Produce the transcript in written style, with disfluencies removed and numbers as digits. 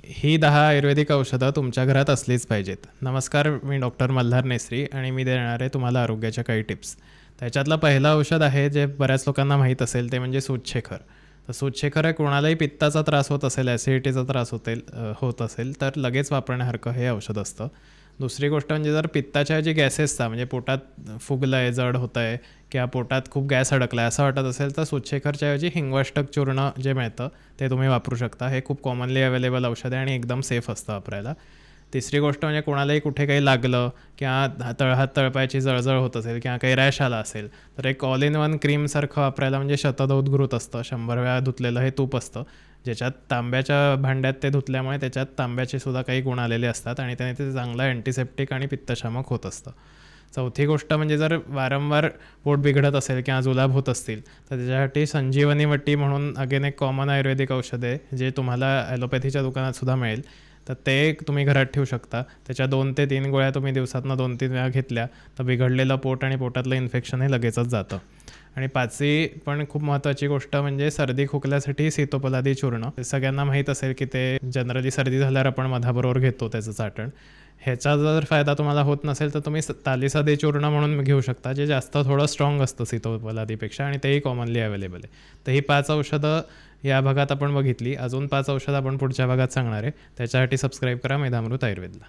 ही 10 आयुर्वेदिक औषधं तुमच्या घरात असलीच पाहिजेत. नमस्कार, मी डॉक्टर मल्हार नेसरी आणि मी देणार आहे तुम्हाला आरोग्याच्या काही टिप्स. त्याच्यातलं पहिलं औषध आहे जे बऱ्याच लोकांना माहीत असेल ते म्हणजे सूतशेखर. तर सूतशेखर हे कोणालाही पित्ताचा त्रास होत असेल, ॲसिडिटीचा त्रास होत असेल तर लगेच वापरण्यासारखं हे औषध असतं. दुसरी गोष्ट म्हणजे जर पित्ताच्या ऐवजी गॅसेसचा म्हणजे पोटात फुगलं आहे, जड होतं आहे किंवा पोटात खूप गॅस अडकला आहे असं वाटत असेल तर सूतशेखरच्या ऐवजी हिंगवाष्टक चूर्ण जे मिळतं ते तुम्ही वापरू शकता. हे खूप कॉमनली अवेलेबल औषध आहे आणि एकदम सेफ असतं वापरायला. तिसरी गोष्ट म्हणजे कोणालाही कुठे काही लागलं किंवा हात तळपायाची जळजळ होत असेल किंवा काही रॅश आला असेल तर एक ऑल इन वन क्रीमसारखं वापरायला म्हणजे शतदौत असतं, 100 वेळा धुतलेलं हे तूप असतं ज्याच्यात तांब्याच्या भांड्यात ते धुतल्यामुळे त्याच्यात तांब्याचे सुद्धा काही गुण आलेले असतात आणि त्याने ते चांगलं अँटीसेप्टिक आणि पित्तशामक होत असतं. चौथी गोष्ट म्हणजे जर वारंवार पोट बिघडत असेल किंवा जुलाब होत असतील तर त्याच्यासाठी संजीवनी वटी म्हणून अगेन एक कॉमन आयुर्वेदिक औषध आहे जे तुम्हाला ॲलोपॅथीच्या दुकानात सुद्धा मिळेल. तर ते तुम्ही घरात ठेवू शकता. त्याच्या 2 ते 3 गोळ्या तुम्ही दिवसातनं 2-3 वेळा घेतल्या तर बिघडलेलं पोट आणि पोटातलं इन्फेक्शन हे लगेचच जातं. आणि 5वी पण खूप महत्त्वाची गोष्ट म्हणजे सर्दी खोकल्यासाठी सीतोपलादी चूर्ण. सगळ्यांना माहीत असेल की ते जनरली सर्दी झाल्यावर आपण मधाबरोबर घेतो त्याचं चाटण. ह्याचा जर फायदा तुम्हाला होत नसेल तर तुम्ही तालीसादी चूर्ण म्हणून घेऊ शकता जे जास्त थोडं स्ट्रॉंग असतं सीतोपलादीपेक्षा आणि तेही कॉमनली अवेलेबल आहे. तर ही 5 औषधं या भागात आपण बघितली. अजून 5 औषधं आपण पुढच्या भागात सांगणार आहे. त्याच्यासाठी सबस्क्राईब करा मेधामृत आयुर्वेदला.